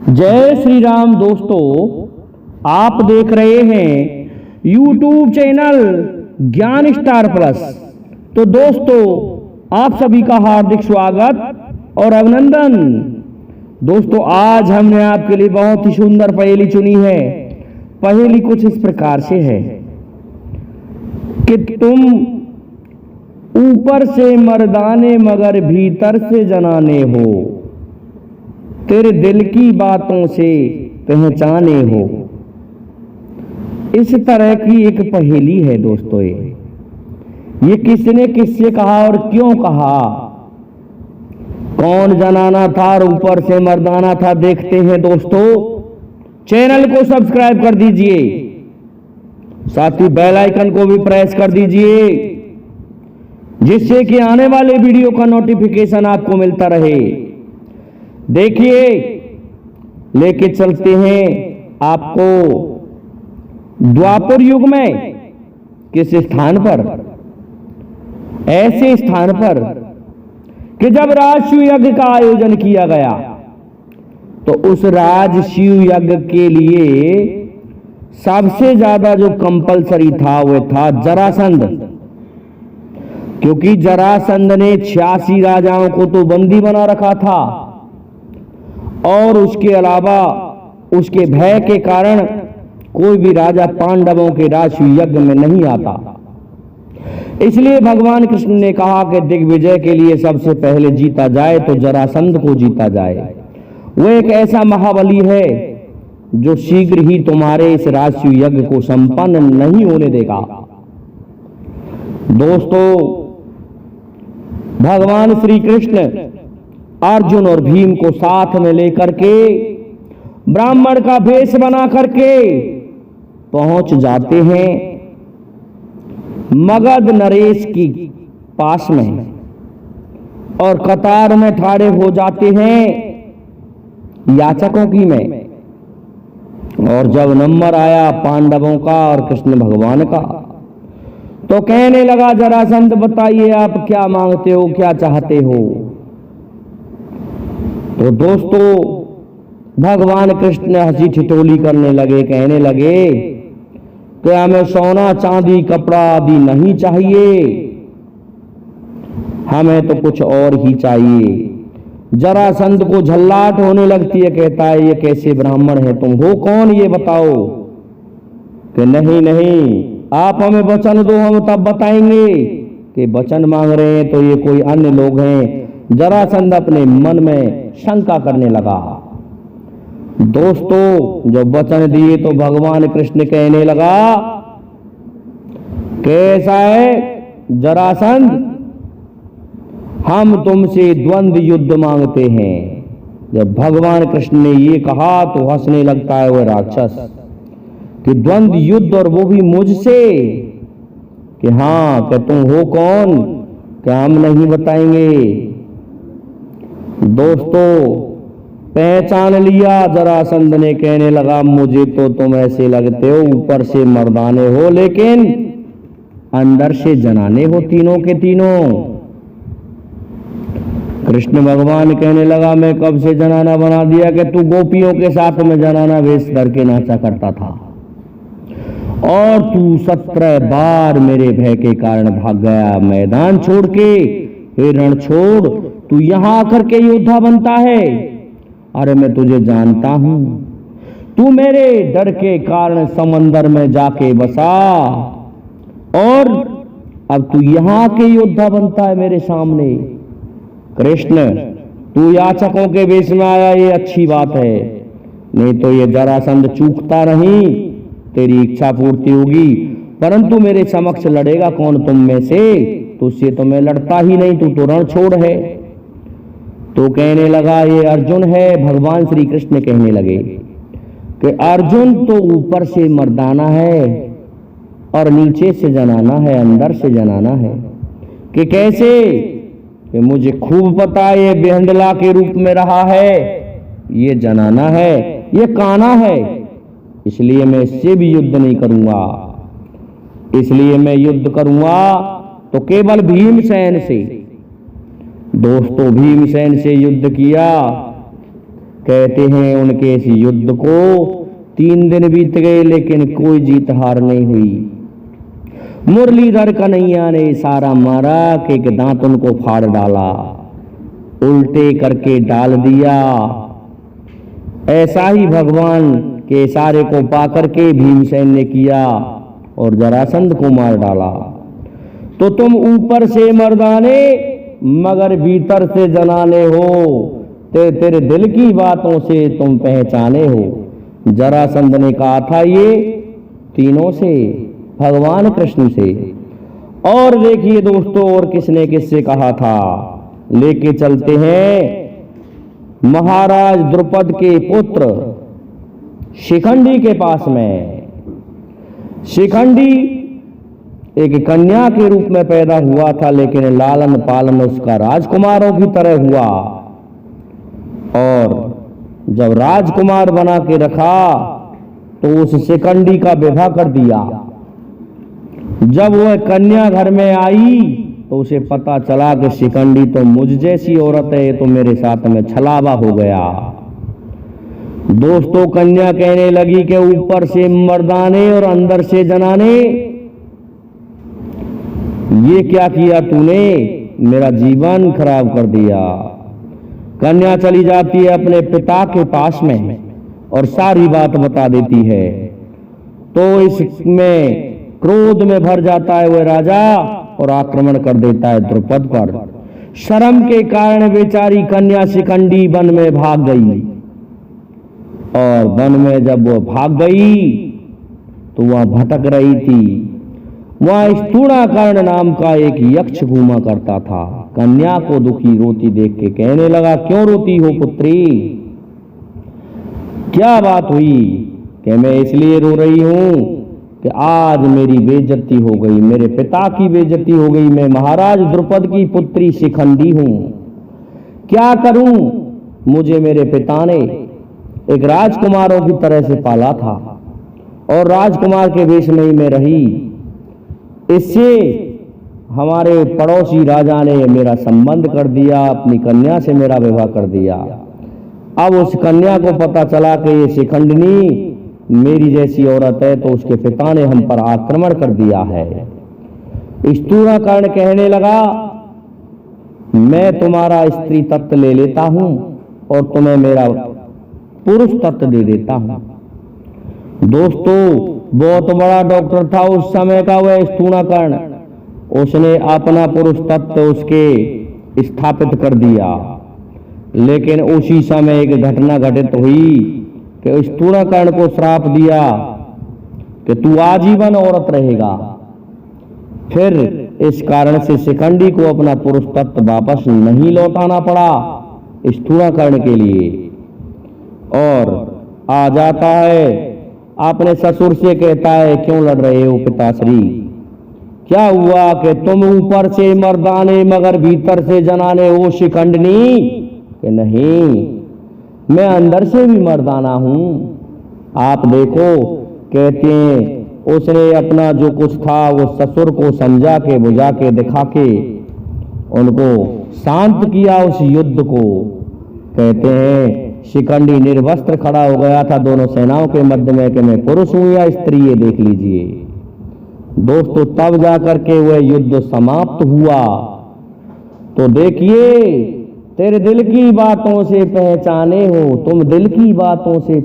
जय श्री राम दोस्तों, आप देख रहे हैं YouTube चैनल ज्ञान स्टार प्लस। तो दोस्तों, आप सभी का हार्दिक स्वागत और अभिनंदन। दोस्तों, आज हमने आपके लिए बहुत ही सुंदर पहेली चुनी है। पहेली कुछ इस प्रकार से है कि तुम ऊपर से मर्दाने मगर भीतर से जनाने हो, तेरे दिल की बातों से पहचाने हो। इस तरह की एक पहेली है दोस्तों। ये किसने किससे कहा और क्यों कहा, कौन जनाना था और ऊपर से मर्दाना था, देखते हैं दोस्तों। चैनल को सब्सक्राइब कर दीजिए, साथ ही बेल आइकन को भी प्रेस कर दीजिए, जिससे कि आने वाले वीडियो का नोटिफिकेशन आपको मिलता रहे। देखिए, लेके चलते हैं आपको द्वापर युग में किस स्थान पर, ऐसे स्थान पर कि जब राजशिव यज्ञ का आयोजन किया गया, तो उस राजशिव यज्ञ के लिए सबसे ज्यादा जो कंपलसरी था वह था जरासंध। क्योंकि जरासंध ने 86 राजाओं को तो बंदी बना रखा था, और उसके अलावा उसके भय के कारण कोई भी राजा पांडवों के राजशिव यज्ञ में नहीं आता। इसलिए भगवान कृष्ण ने कहा कि दिग्विजय के लिए सबसे पहले जीता जाए तो जरासंध को जीता जाए। वो एक ऐसा महाबली है जो शीघ्र ही तुम्हारे इस राजशिव यज्ञ को संपन्न नहीं होने देगा। दोस्तों, भगवान श्री कृष्ण अर्जुन और भीम को साथ में लेकर के ब्राह्मण का भेष बना करके पहुंच जाते हैं मगध नरेश की पास में, और कतार में ठाड़े हो जाते हैं याचकों की में। और जब नंबर आया पांडवों का और कृष्ण भगवान का, तो कहने लगा, जरासंध बताइए आप क्या मांगते हो, क्या चाहते हो। तो दोस्तों, भगवान कृष्ण हंसी ठिठोली करने लगे, कहने लगे कि हमें सोना चांदी कपड़ा आदि नहीं चाहिए, हमें तो कुछ और ही चाहिए। जरासंध को झल्लाहट होने लगती है, कहता है, ये कैसे ब्राह्मण है, तुम हो कौन ये बताओ। कि नहीं नहीं, आप हमें वचन दो, हम तब बताएंगे। कि वचन मांग रहे हैं तो ये कोई अन्य लोग हैं। जरासंध अपने मन में शंका करने लगा। दोस्तों, जब वचन दिए तो भगवान कृष्ण कहने लगा, कैसा है जरासंध, हम तुमसे द्वंद्व युद्ध मांगते हैं। जब भगवान कृष्ण ने ये कहा तो हंसने लगता है वह राक्षस कि द्वंद्व युद्ध, और वो भी मुझसे। कि हाँ, कि तुम हो कौन, क्या हम नहीं बताएंगे। दोस्तों, पहचान लिया जरासंध ने, कहने लगा, मुझे तो तुम ऐसे लगते हो ऊपर से मर्दाने हो लेकिन अंदर से जनाने हो, तीनों के तीनों। कृष्ण भगवान कहने लगा, मैं कब से जनाना बना दिया कि तू गोपियों के साथ में जनाना वेश करके नाचा करता था, और तू 17 बार मेरे भय के कारण भाग गया मैदान छोड़ के। हे रण छोड़, तू यहां आकर के योद्धा बनता है। अरे मैं तुझे जानता हूं, तू मेरे डर के कारण समंदर में जाके बसा, और अब तू यहां के योद्धा बनता है मेरे सामने। कृष्ण, तू याचकों के वेश में आया, ये अच्छी बात है, नहीं तो ये जरासंध चूकता नहीं, तेरी इच्छा पूर्ति होगी। परंतु मेरे समक्ष लड़ेगा कौन तुम में से, तो उससे तो मैं लड़ता ही नहीं, तू तो रण छोड़ है। तो कहने लगा, ये अर्जुन है। भगवान श्री कृष्ण कहने लगे कि अर्जुन तो ऊपर से मर्दाना है और नीचे से जनाना है, अंदर से जनाना है। कि कैसे, कि मुझे खूब पता है, ये बेहंडला के रूप में रहा है, ये जनाना है, ये काना है, इसलिए मैं इससे भी युद्ध नहीं करूंगा। इसलिए मैं युद्ध करूंगा तो केवल भीमसेन से। दोस्तों, भीमसेन से युद्ध किया कहते हैं उनके इस युद्ध को 3 दिन बीत गए लेकिन कोई जीत हार नहीं हुई। मुरलीधर कन्हैया ने इशारा मारा कि एक दांत उनको फाड़ डाला, उल्टे करके डाल दिया। ऐसा ही भगवान के इशारे को पाकर के भीमसेन ने किया और जरासंध को मार डाला। तो तुम ऊपर से मर्दाने मगर भीतर से जनाने हो, तेरे दिल की बातों से तुम पहचाने हो। जरासंध ने कहा था ये तीनों से, भगवान कृष्ण से। और देखिए दोस्तों और किसने किससे कहा था, लेके चलते हैं महाराज द्रुपद के पुत्र शिखंडी के पास में। शिखंडी एक कन्या के रूप में पैदा हुआ था लेकिन लालन पालन उसका राजकुमारों की तरह हुआ। और जब राजकुमार बना के रखा तो उस शिखंडी का विवाह कर दिया। जब वह कन्या घर में आई तो उसे पता चला कि शिखंडी तो मुझ जैसी औरत है, तो मेरे साथ में छलावा हो गया। दोस्तों कन्या कहने लगी कि ऊपर से मर्दाने और अंदर से जनाने, ये क्या किया तूने, मेरा जीवन खराब कर दिया। कन्या चली जाती है अपने पिता के पास में और सारी बात बता देती है। तो इसमें क्रोध में भर जाता है वह राजा और आक्रमण कर देता है द्रुपद पर। शर्म के कारण बेचारी कन्या शिखंडी वन में भाग गई। और वन में जब वो भाग गई तो वह भटक रही थी। वहां स्थूणाकर्ण नाम का एक यक्ष घूमा करता था। कन्या को दुखी रोती देख के कहने लगा, क्यों रोती हो पुत्री, क्या बात हुई? कि मैं इसलिए रो रही हूं कि आज मेरी बेइज्जती हो गई, मेरे पिता की बेइज्जती हो गई। मैं महाराज द्रुपद की पुत्री शिखंडी हूं, क्या करूं? मुझे मेरे पिता ने एक राजकुमारों की तरह से पाला था और राजकुमार के वेश में ही मैं रही। इससे हमारे पड़ोसी राजा ने मेरा संबंध कर दिया, अपनी कन्या से मेरा विवाह कर दिया। अब उस कन्या को पता चला कि ये शिखंडिनी मेरी जैसी औरत है, तो उसके पिता ने हम पर आक्रमण कर दिया है। स्थूणाकर्ण कहने लगा, मैं तुम्हारा स्त्री तत्व ले लेता हूं और तुम्हें मेरा पुरुष तत्व दे देता हूं। दोस्तों बहुत बड़ा डॉक्टर था उस समय का वह स्थूणाकर्ण। उसने अपना पुरुष तत्व उसके स्थापित कर दिया। लेकिन उसी समय एक घटना घटित हुई कि स्थूणाकर्ण को श्राप दिया कि तू आजीवन औरत रहेगा। फिर इस कारण से शिखंडी को अपना पुरुष तत्व वापस नहीं लौटाना पड़ा स्थूणाकर्ण के लिए। और आ जाता है अपने ससुर से कहता है, क्यों लड़ रहे हो पिताश्री, क्या हुआ कि तुम ऊपर से मर्दाने मगर भीतर से जनाने हो शिखंडनी? कि नहीं, मैं अंदर से भी मर्दाना हूं। आप देखो, कहते हैं उसने अपना जो कुछ था वो ससुर को समझा के बुझा के दिखा के उनको शांत किया उस युद्ध को। कहते हैं शिखंडी निर्वस्त्र खड़ा हो गया था दोनों सेनाओं के मध्य में कि मैं पुरुष हूं या स्त्री, ये देख लीजिए। दोस्तों तब जाकर के वह युद्ध समाप्त हुआ। तो देखिए, तेरे दिल की बातों से पहचाने हो, तुम दिल की बातों से